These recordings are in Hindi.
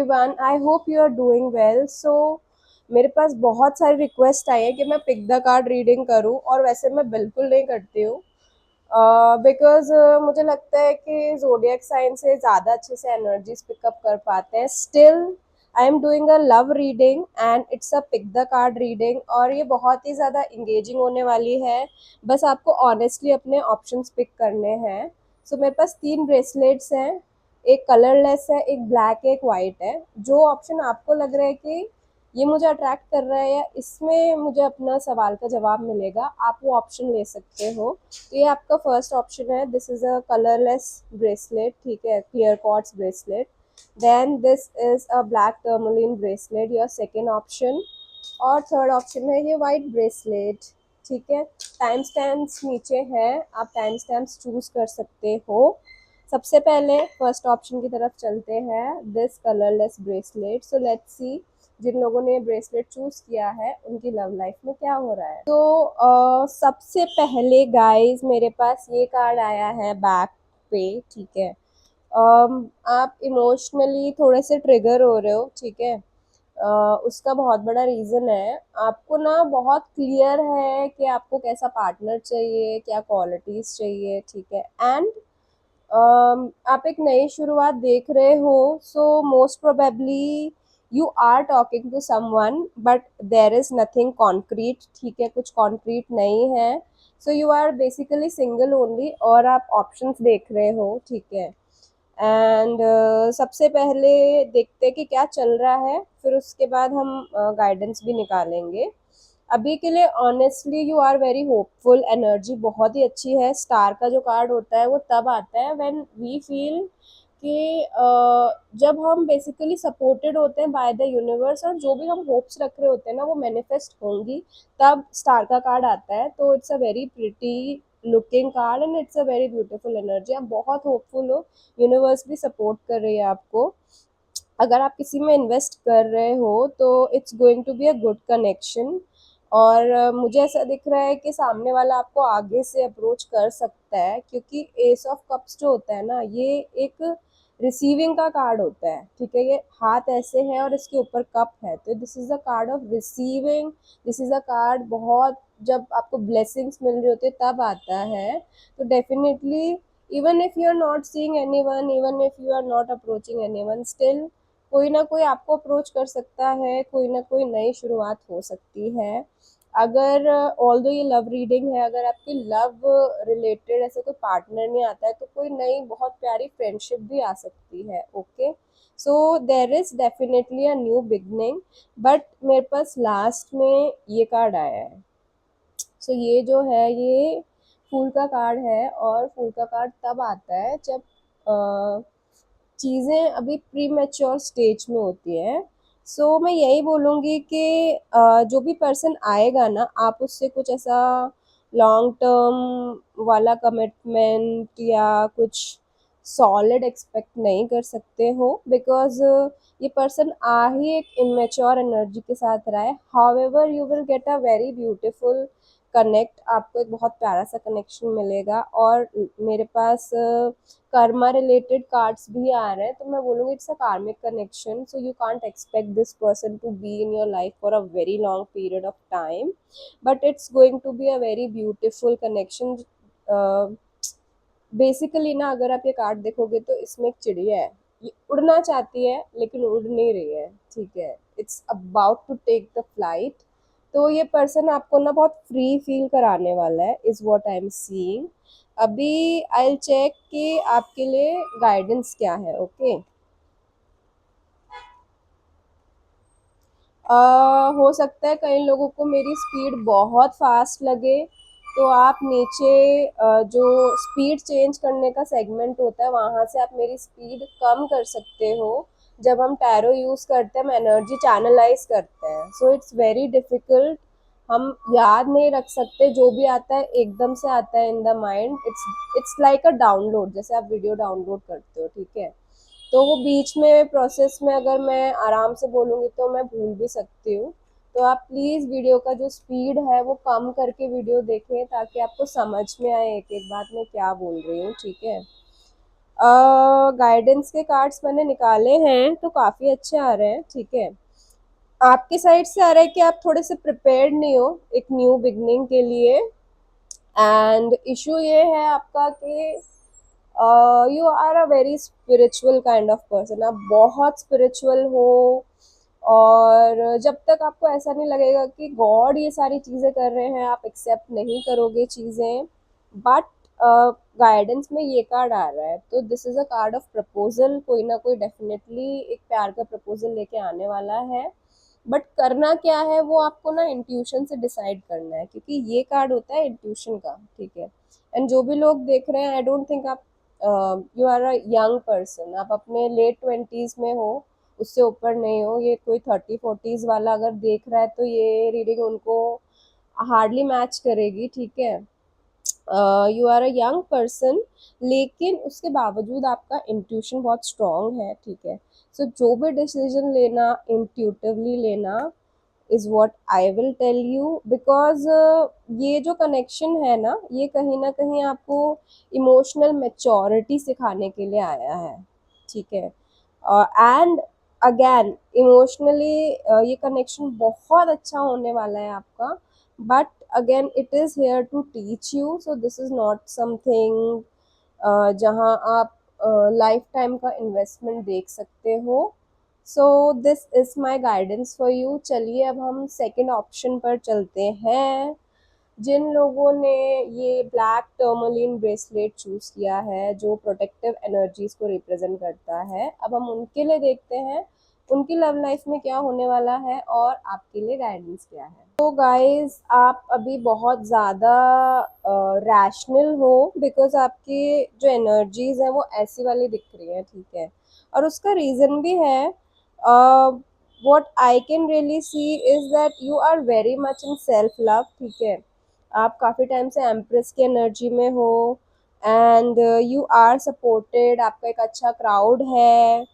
Everyone, I hope you are doing well. So मेरे पास बहुत सारी रिक्वेस्ट आई है कि मैं पिक द कार्ड रीडिंग करूं, और वैसे मैं बिल्कुल नहीं करती हूँ बिकॉज मुझे लगता है कि जोडियक साइन से ज़्यादा अच्छे से एनर्जीज पिकअप कर पाते हैं। Still I am doing a love reading and it's a pick the card reading, और ये बहुत ही ज़्यादा इंगेजिंग होने वाली है। बस आपको ऑनेस्टली अपने ऑप्शंस पिक करने हैं। सो मेरे पास 3 ब्रेसलेट्स हैं, एक कलरलेस है, एक ब्लैक है, एक वाइट है। जो ऑप्शन आपको लग रहा है कि ये मुझे अट्रैक्ट कर रहा है या इसमें मुझे अपना सवाल का जवाब मिलेगा, आप वो ऑप्शन ले सकते हो। तो ये आपका फर्स्ट ऑप्शन है, this is a colourless bracelet, ठीक है, clear quartz bracelet. Then this is a black tourmaline bracelet, your second option. और थर्ड ऑप्शन है ये वाइट ब्रेसलेट, ठीक है। टाइम स्टैम्प्स नीचे है, आप टाइम स्टैम्प्स चूज कर सकते हो। सबसे पहले फर्स्ट ऑप्शन की तरफ चलते हैं, this colourless bracelet. So let's see जिन लोगों ने ब्रेसलेट चूज किया है उनकी लव लाइफ में क्या हो रहा है। तो सबसे पहले गाइस मेरे पास ये कार्ड आया है बैक पे, ठीक है। आप इमोशनली थोड़े से ट्रिगर हो रहे हो, ठीक है। उसका बहुत बड़ा रीज़न है, आपको ना बहुत क्लियर है कि आपको कैसा पार्टनर चाहिए, क्या क्वालिटीज़ चाहिए, ठीक है। एंड आप एक नई शुरुआत देख रहे हो। So most probably you are talking to someone but there is nothing concrete, ठीक है, कुछ कॉन्क्रीट नहीं है। So you are basically single only, और आप ऑप्शंस देख रहे हो, ठीक है। एंड सबसे पहले देखते हैं कि क्या चल रहा है, फिर उसके बाद हम गाइडेंस भी निकालेंगे। अभी के लिए honestly you are very hopeful, energy बहुत ही अच्छी है। स्टार का जो कार्ड होता है वो तब आता है व्हेन वी फील कि जब हम बेसिकली सपोर्टेड होते हैं बाय द यूनिवर्स, और जो भी हम होप्स रख रहे होते हैं ना वो मैनिफेस्ट होंगी, तब स्टार का कार्ड आता है। तो it's a very pretty looking card and it's a very beautiful energy. आप बहुत होपफुल हो, यूनिवर्स भी सपोर्ट कर रही है आपको। अगर आप किसी में इन्वेस्ट कर रहे हो तो it's going to be a good connection. और मुझे ऐसा दिख रहा है कि सामने वाला आपको आगे से अप्रोच कर सकता है, क्योंकि एस ऑफ कप्स जो होता है ना, ये एक रिसीविंग का कार्ड होता है, ठीक है। ये हाथ ऐसे है और इसके ऊपर कप है, तो this is a card of receiving. This is a card बहुत, जब आपको ब्लेसिंग्स मिल रही होती है तब आता है। तो definitely even if you are not seeing anyone, even if you are not approaching anyone, still कोई ना कोई आपको अप्रोच कर सकता है, कोई ना कोई नई शुरुआत हो सकती है। अगर ऑल दो ये लव रीडिंग है, अगर आपकी लव रिलेटेड ऐसे कोई पार्टनर नहीं आता है तो कोई नई बहुत प्यारी फ्रेंडशिप भी आ सकती है, okay. So there is definitely a new beginning. But मेरे पास लास्ट में ये कार्ड आया है। सो ये जो है ये फूल का कार्ड है, और फूल का कार्ड तब आता है जब चीज़ें अभी प्री मैच्योर स्टेज में होती हैं। सो मैं यही बोलूँगी कि जो भी पर्सन आएगा ना, आप उससे कुछ ऐसा लॉन्ग टर्म वाला कमिटमेंट या कुछ सॉलिड एक्सपेक्ट नहीं कर सकते हो, बिकॉज ये पर्सन आ ही एक इमेच्योर एनर्जी के साथ रहा है। However you will get a very beautiful connect, आपको एक बहुत प्यारा सा कनेक्शन मिलेगा। और मेरे पास कर्मा रिलेटेड कार्ड्स भी आ रहे हैं, तो मैं बोलूँगी it's a karmic connection. So you can't expect this person to be in your life for a very long period of time, but it's going to be a very beautiful connection. Basically ना, अगर आप ये कार्ड देखोगे तो इसमें एक चिड़िया है, ये उड़ना चाहती है लेकिन उड़ नहीं रही है, ठीक है। It's about to take the flight. तो ये पर्सन आपको ना बहुत फ्री फील कराने वाला है, is what I am seeing. अभी आई चेक कि आपके लिए गाइडेंस क्या है, ओके। हो सकता है कई लोगों को मेरी स्पीड बहुत फास्ट लगे, तो आप नीचे जो स्पीड चेंज करने का सेगमेंट होता है वहाँ से आप मेरी स्पीड कम कर सकते हो। जब हम टैरो यूज़ करते हैं, हम एनर्जी चैनलाइज करते हैं, सो इट्स वेरी डिफ़िकल्ट। हम याद नहीं रख सकते, जो भी आता है एकदम से आता है in the mind. It's like a download, जैसे आप वीडियो डाउनलोड करते हो, ठीक है। तो वो बीच में प्रोसेस में अगर मैं आराम से बोलूँगी तो मैं भूल भी सकती हूँ। तो आप प्लीज़ वीडियो का जो स्पीड है वो कम करके वीडियो देखें, ताकि आपको समझ में आए एक एक बात मैं क्या बोल रही हूँ, ठीक है। गाइडेंस के कार्ड्स मैंने निकाले हैं तो काफ़ी अच्छे आ रहे हैं, ठीक है। आपके साइड से आ रहा है कि आप थोड़े से प्रिपेयर्ड नहीं हो एक न्यू बिगनिंग के लिए, एंड इशू ये है आपका कि you are a very spiritual kind of person, आप बहुत स्पिरिचुअल हो, और जब तक आपको ऐसा नहीं लगेगा कि गॉड ये सारी चीज़ें कर रहे हैं आप एक्सेप्ट नहीं करोगे चीज़ें। बट गाइडेंस में ये कार्ड आ रहा है तो this is a card of proposal, कोई ना कोई डेफिनेटली एक प्यार का प्रपोजल लेके आने वाला है। बट करना क्या है वो आपको ना इंट्यूशन से डिसाइड करना है, क्योंकि ये कार्ड होता है इंट्यूशन का, ठीक है। एंड जो भी लोग देख रहे हैं, आई डोंट थिंक आप you are a young person, आप अपने लेट ट्वेंटीज में हो, उससे ऊपर नहीं हो। ये कोई 30-40s वाला अगर देख रहा है तो ये रीडिंग उनको हार्डली मैच करेगी, ठीक है। You are a young person, लेकिन उसके बावजूद आपका इंट्यूशन बहुत स्ट्रांग है, ठीक है। सो जो भी डिसीजन लेना इंट्यूटिवली लेना is what I will tell you, because ये जो कनेक्शन है ना, ये कहीं ना कहीं आपको इमोशनल मेच्योरिटी सिखाने के लिए आया है, ठीक है। एंड अगेन इमोशनली ये कनेक्शन बहुत अच्छा होने वाला है आपका, but again it is here to teach you, so this is not something जहाँ आप लाइफ टाइम का इन्वेस्टमेंट देख सकते हो। So this is my guidance for you. चलिए अब हम सेकेंड ऑप्शन पर चलते हैं। जिन लोगों ने ये ब्लैक टर्मलिन ब्रेसलेट चूज किया है जो प्रोटेक्टिव एनर्जीज को रिप्रेजेंट करता है, अब हम उनके लिए देखते हैं उनकी लव लाइफ में क्या होने वाला है और आपके लिए गाइडेंस क्या है। तो गाइस आप अभी बहुत ज़्यादा रैशनल हो, बिकॉज आपकी जो एनर्जीज हैं वो ऐसी वाली दिख रही है, ठीक है। और उसका रीज़न भी है, what I can really see is that you are very much in self love, ठीक है। आप काफ़ी टाइम से एम्प्रेस की एनर्जी में हो, एंड यू आर सपोर्टेड, आपका एक अच्छा क्राउड है।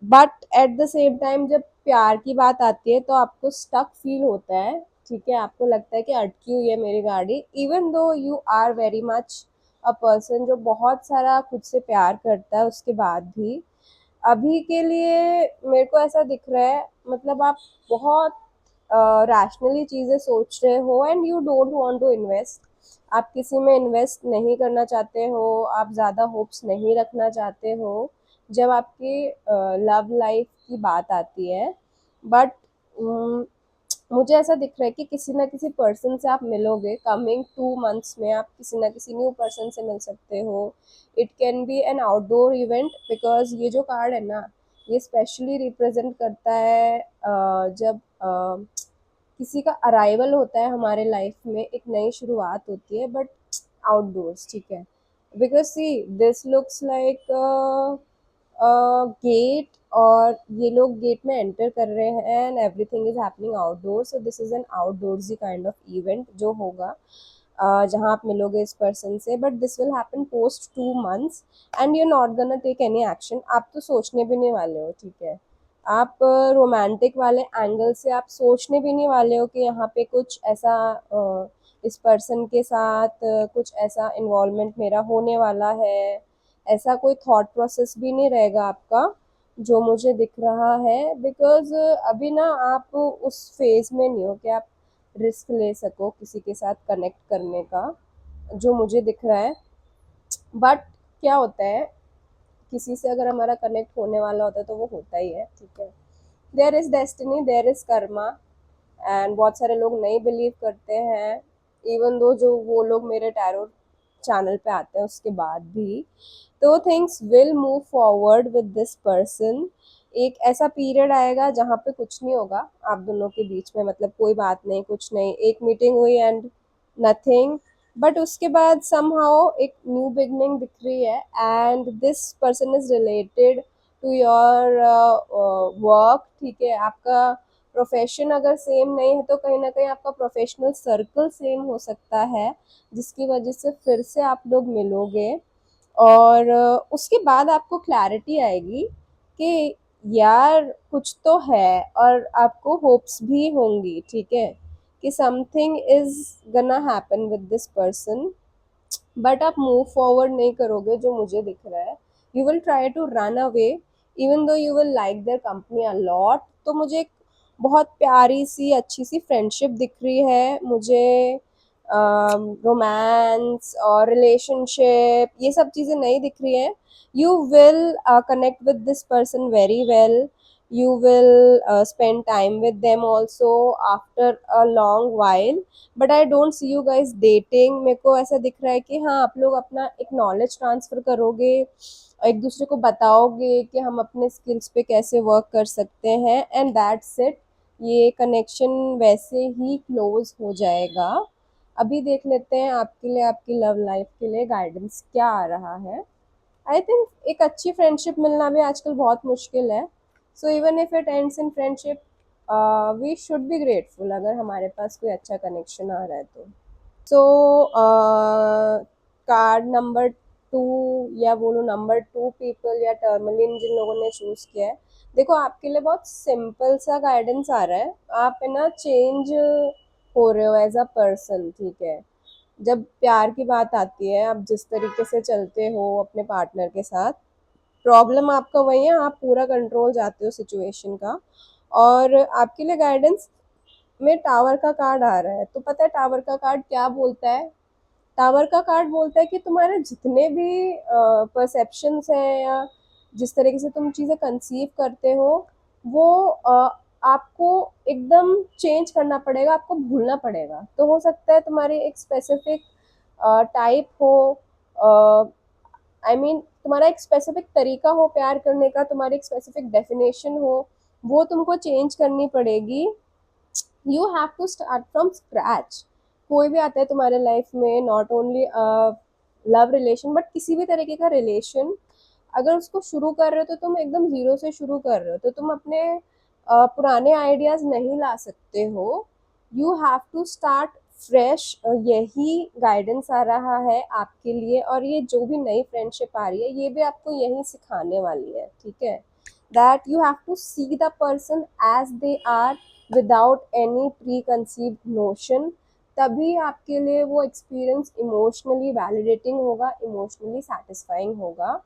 But at the same time जब प्यार की बात आती है तो आपको स्टक फील होता है, ठीक है। आपको लगता है कि अटकी हुई है मेरी गाड़ी, even though you are very much a person जो बहुत सारा खुद से प्यार करता है, उसके बाद भी अभी के लिए मेरे को ऐसा दिख रहा है, मतलब आप बहुत रैशनली चीज़ें सोच रहे हो, and you don't want to invest, आप किसी में इन्वेस्ट नहीं करना चाहते हो, आप ज़्यादा होप्स नहीं रखना चाहते हो जब आपकी लव लाइफ की बात आती है। बट मुझे ऐसा दिख रहा है कि किसी ना किसी पर्सन से आप मिलोगे कमिंग 2 मंथ्स में, आप किसी ना किसी न्यू पर्सन से मिल सकते हो। It can be N outdoor event, because ये जो कार्ड है ना, ये स्पेशली रिप्रेजेंट करता है जब किसी का अराइवल होता है हमारे लाइफ में, एक नई शुरुआत होती है, बट आउटडोर्स, ठीक है। Because see this looks like gate, और ये लोग गेट में एंटर कर रहे हैं and everything is happening outdoor, so this is an outdoors kind of event जो होगा जहाँ आप मिलोगे इस पर्सन से। But this will happen post 2 months, and you not gonna take any action, आप तो सोचने भी नहीं वाले हो, ठीक है। आप रोमांटिक वाले एंगल से आप सोचने भी नहीं वाले हो कि यहाँ पे कुछ ऐसा इस पर्सन के साथ कुछ ऐसा इन्वॉल्वमेंट मेरा होने वाला है, ऐसा कोई थॉट प्रोसेस भी नहीं रहेगा आपका जो मुझे दिख रहा है। बिकॉज अभी ना आप उस फेज में नहीं हो कि आप रिस्क ले सको किसी के साथ कनेक्ट करने का, जो मुझे दिख रहा है। बट क्या होता है, किसी से अगर हमारा कनेक्ट होने वाला होता है तो वो होता ही है, ठीक है। There is destiny, there is karma, and बहुत सारे लोग नहीं बिलीव करते हैं, इवन दो जो वो लोग मेरे टैरो चैनल पे आते हैं उसके बाद भी। तो things will move forward with this person. एक ऐसा पीरियड आएगा जहाँ पे कुछ नहीं होगा आप दोनों के बीच में, मतलब कोई बात नहीं, कुछ नहीं, एक मीटिंग हुई एंड नथिंग। बट उसके बाद समहाउ एक न्यू बिगनिंग दिख रही है, and this person is related to your work, ठीक है। आपका प्रोफेशन अगर सेम नहीं है तो कहीं ना कहीं आपका प्रोफेशनल सर्कल सेम हो सकता है, जिसकी वजह से फिर से आप लोग मिलोगे। और उसके बाद आपको क्लैरिटी आएगी कि यार कुछ तो है, और आपको होप्स भी होंगी, ठीक है, कि something is gonna happen with this person. But आप मूव फॉरवर्ड नहीं करोगे जो मुझे दिख रहा है। You will try to run away even though you will like their company a lot. तो मुझे एक बहुत प्यारी सी अच्छी सी फ्रेंडशिप दिख रही है मुझे। रोमांस और रिलेशनशिप ये सब चीज़ें नहीं दिख रही हैं। You will connect with this person very well. You will spend time with them also after a long while. But I don't see you guys dating. मेरे को ऐसा दिख रहा है कि हाँ आप लोग अपना एक नॉलेज ट्रांसफर करोगे, एक दूसरे को बताओगे कि हम अपने स्किल्स पे कैसे वर्क कर सकते हैं, एंड दैट्स इट। ये कनेक्शन वैसे ही क्लोज हो जाएगा। अभी देख लेते हैं आपके लिए, आपकी लव लाइफ के लिए गाइडेंस क्या आ रहा है। आई थिंक एक अच्छी फ्रेंडशिप मिलना भी आजकल बहुत मुश्किल है। So even if it ends in friendship, we should be grateful अगर हमारे पास कोई अच्छा कनेक्शन आ रहा है तो। सो कार्ड नंबर 2 या बोलो नंबर 2 पीपल या टर्मलिन जिन लोगों ने चूज किया है, देखो आपके लिए बहुत सिंपल सा गाइडेंस आ रहा है। आप है ना चेंज हो रहे हो एज अ पर्सन, ठीक है। जब प्यार की बात आती है, आप जिस तरीके से चलते हो अपने पार्टनर के साथ, प्रॉब्लम आपका वही है, आप पूरा कंट्रोल जाते हो सिचुएशन का। और आपके लिए गाइडेंस में टावर का कार्ड आ रहा है। तो पता है टावर का कार्ड क्या बोलता है? टावर का कार्ड बोलता है कि तुम्हारे जितने भी परसेप्शंस हैं या जिस तरीके से तुम चीज़ें कंसीव करते हो, वो आपको एकदम चेंज करना पड़ेगा, आपको भूलना पड़ेगा। तो हो सकता है तुम्हारी एक स्पेसिफिक टाइप हो, आई मीन तुम्हारा एक स्पेसिफिक तरीका हो प्यार करने का, तुम्हारी एक स्पेसिफिक डेफिनेशन हो, वो तुमको चेंज करनी पड़ेगी। You have to start from scratch. कोई भी आता है तुम्हारे लाइफ में, not only love relation but किसी भी तरीके का रिलेशन, अगर उसको शुरू कर रहे हो तो तुम एकदम जीरो से शुरू कर रहे हो, तो तुम अपने पुराने आइडियाज नहीं ला सकते हो। You have to start fresh. यही गाइडेंस आ रहा है आपके लिए, और ये जो भी नई फ्रेंडशिप आ रही है ये भी आपको यही सिखाने वाली है, ठीक है। That you have to see the person as they are without any preconceived notion. तभी आपके लिए वो एक्सपीरियंस इमोशनली वैलिडेटिंग होगा, इमोशनली सेटिस्फाइंग होगा।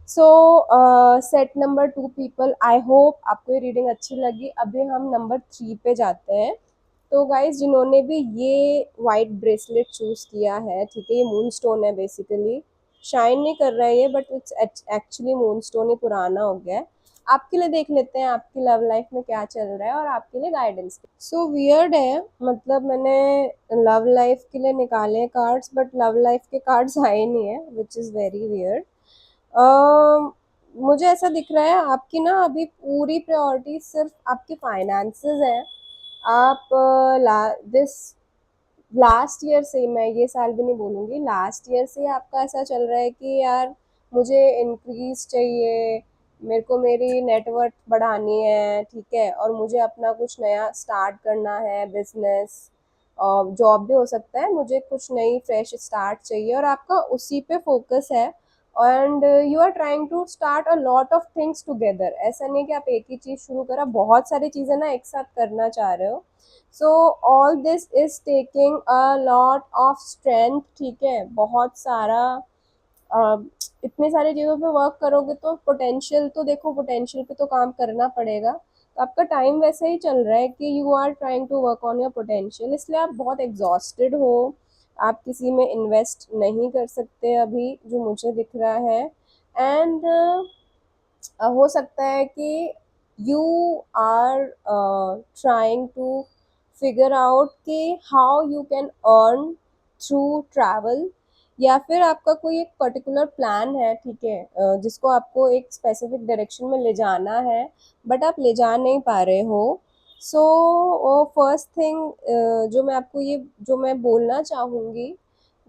So set number 2 people, I hope आपको ये रीडिंग अच्छी लगी। अभी हम नंबर 3 पे जाते हैं। तो गाइज जिन्होंने भी ये वाइट ब्रेसलेट चूज किया है, ठीक है, ये मून स्टोन है बेसिकली। शाइन नहीं कर रहा है ये, but it's actually moon stone, ये पुराना हो गया है। आपके लिए देख लेते हैं आपकी लव लाइफ में क्या चल रहा है और आपके लिए गाइडेंस। सो वियर्ड है, मतलब मैंने लव लाइफ के लिए निकाले कार्ड्स बट लव लाइफ के कार्ड्स आए नहीं है, विच इज़ वेरी वियर्ड। मुझे ऐसा दिख रहा है आपकी ना अभी पूरी प्रायोरिटी सिर्फ आपके फाइनेंसेस है। आप दिस लास्ट ईयर से, मैं ये साल भी नहीं बोलूँगी, लास्ट ईयर से आपका ऐसा चल रहा है कि यार मुझे इंक्रीज चाहिए, मेरे को मेरी नेटवर्थ बढ़ानी है, ठीक है, और मुझे अपना कुछ नया स्टार्ट करना है, बिजनेस और जॉब भी हो सकता है, मुझे कुछ नई फ्रेश स्टार्ट चाहिए और आपका उसी पे फोकस है। And you are trying to start a lot of things together. ऐसा नहीं कि आप एक ही चीज़ शुरू करा, बहुत सारी चीज़ें ना एक साथ करना चाह रहे हो। So all this is taking a lot of strength, ठीक है, बहुत सारा इतने सारी चीज़ों पे वर्क करोगे तो पोटेंशियल तो देखो, पोटेंशियल पे तो काम करना पड़ेगा। तो आपका टाइम वैसे ही चल रहा है कि you are trying to work on your potential, इसलिए आप बहुत एग्जॉस्टेड हो। आप किसी में इन्वेस्ट नहीं कर सकते अभी, जो मुझे दिख रहा है। एंड हो सकता है कि you are trying to figure out कि how you can earn through travel, या फिर आपका कोई एक पर्टिकुलर प्लान है, ठीक है, जिसको आपको एक स्पेसिफिक डायरेक्शन में ले जाना है बट आप ले जा नहीं पा रहे हो। सो फर्स्ट थिंग जो मैं आपको ये जो मैं बोलना चाहूँगी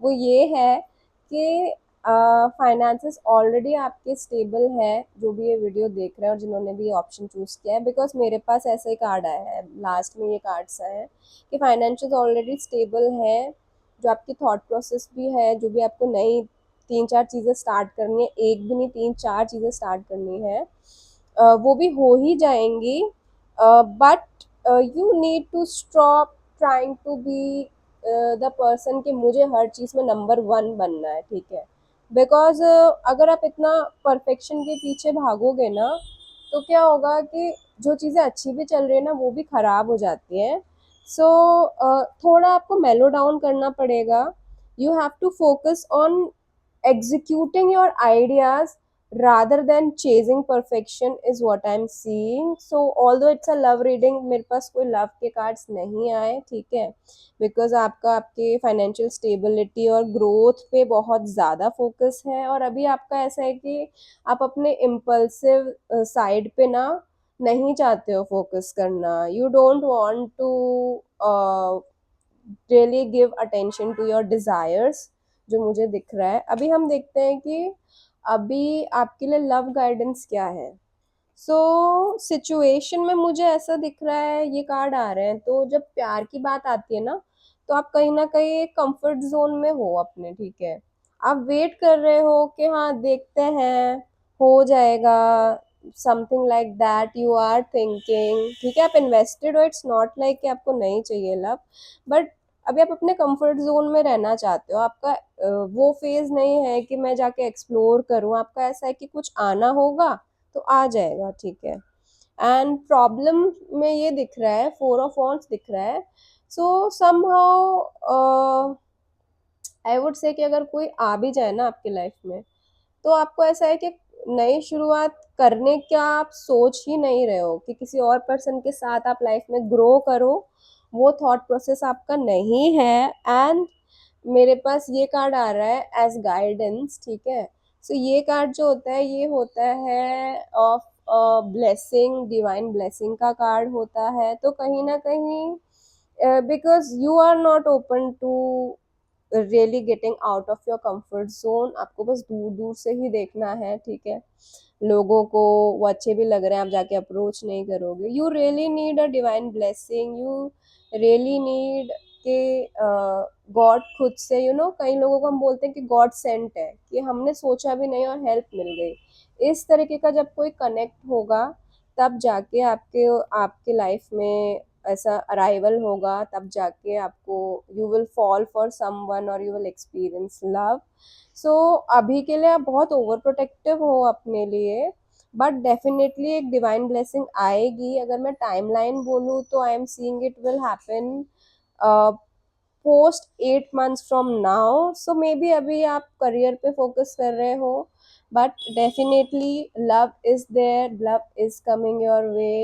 वो ये है कि फाइनेंसेस ऑलरेडी आपके स्टेबल है, जो भी ये वीडियो देख रहे हैं और जिन्होंने भी ये ऑप्शन चूज़ किया है, बिकॉज मेरे पास ऐसा ही कार्ड आया है, लास्ट में ये कार्ड्स आए हैं कि फाइनेंशियल ऑलरेडी स्टेबल है। जो आपकी थॉट प्रोसेस भी है, जो भी आपको नई 3-4 चीज़ें स्टार्ट करनी है, एक भी नहीं 3-4 चीज़ें स्टार्ट करनी है, वो भी हो ही जाएंगी। But you need to stop trying to be the person कि मुझे हर चीज़ में नंबर वन बनना है, ठीक है। बिकॉज अगर आप इतना परफेक्शन के पीछे भागोगे ना, तो क्या होगा कि जो चीज़ें अच्छी भी चल रही है ना, वो भी खराब हो जाती हैं। सो थोड़ा आपको मेलो डाउन करना पड़ेगा। You have to focus on executing your ideas rather than chasing perfection is what I'm seeing. So although it's a love reading, मेरे पास कोई लव के कार्ड्स नहीं आए, ठीक है, बिकॉज आपका आपके फाइनेंशियल स्टेबिलिटी और ग्रोथ पे बहुत ज़्यादा फोकस है, और अभी आपका ऐसा है कि आप अपने इम्पल्सिव साइड पे ना नहीं चाहते हो फोकस करना। You don't want to really give attention to your desires, जो मुझे दिख रहा है। अभी हम देखते हैं कि अभी आपके लिए लव गाइडेंस क्या है। सो सिचुएशन में मुझे ऐसा दिख रहा है, ये कार्ड आ रहे हैं, तो जब प्यार की बात आती है ना, तो आप कहीं ना कहीं एक कंफर्ट जोन में हो अपने, ठीक है। आप वेट कर रहे हो कि हाँ देखते हैं, हो जाएगा, something like that you are thinking, ठीक है। आप इन्वेस्टेड हो, इट्स नॉट लाइक कि आपको नहीं चाहिए लव, बट अभी आप अपने कंफर्ट जोन में रहना चाहते हो। आपका वो फेज नहीं है कि मैं जाके एक्सप्लोर करूं, आपका ऐसा है कि कुछ आना होगा तो आ जाएगा, ठीक है। एंड प्रॉब्लम में ये दिख रहा है, 4 ऑफ वॉन्ड्स दिख रहा है। सो समहाउ आई वुड से कि अगर कोई आ भी जाए ना आपकी लाइफ में, तो आपको ऐसा है कि नई शुरुआत करने का आप सोच ही नहीं रहे हो कि किसी और पर्सन के साथ आप लाइफ में ग्रो करो, वो थॉट प्रोसेस आपका नहीं है। एंड मेरे पास ये कार्ड आ रहा है एज गाइडेंस, ठीक है। सो ये कार्ड जो होता है, ये होता है ऑफ ब्लेसिंग, डिवाइन ब्लेसिंग का कार्ड होता है। तो कहीं ना कहीं because you are not open to really getting out of your comfort zone, आपको बस दूर दूर से ही देखना है, ठीक है। लोगों को वो अच्छे भी लग रहे हैं, आप जाके अप्रोच नहीं करोगे। You really need a divine blessing, you really need कि गॉड खुद से, कई लोगों को हम बोलते हैं कि गॉड सेंट है, कि हमने सोचा भी नहीं और हेल्प मिल गई। इस तरीके का जब कोई कनेक्ट होगा, तब जाके आपके आपके लाइफ में ऐसा अराइवल होगा, तब जाके आपको you will fall for someone और यू विल एक्सपीरियंस लव। सो अभी के लिए आप बहुत ओवर प्रोटेक्टिव हो अपने लिए, बट डेफिनेटली एक डिवाइन ब्लेसिंग आएगी। अगर मैं टाइमलाइन बोलूँ तो I am seeing it will happen post 8 months from now. So maybe अभी आप करियर पे फोकस कर रहे हो, but definitely love is there, love is coming your way,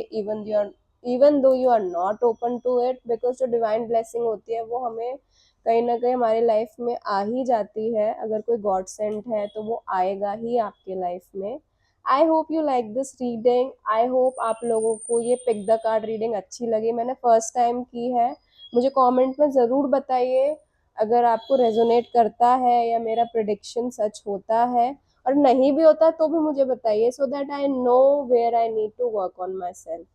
even though you are not open to it, because जो डिवाइन ब्लेसिंग होती है वो हमें कहीं ना कहीं हमारी लाइफ में आ ही जाती है। अगर कोई गॉड सेंट है तो वो आएगा ही आपके लाइफ में। आई hope you like this reading, I hope आप लोगों को ये पिक द कार्ड रीडिंग अच्छी लगी। मैंने फर्स्ट टाइम की है, मुझे कमेंट में ज़रूर बताइए अगर आपको रेजोनेट करता है या मेरा प्रिडिक्शन सच होता है, और नहीं भी होता तो भी मुझे बताइए, so that I know where I need to work on my self.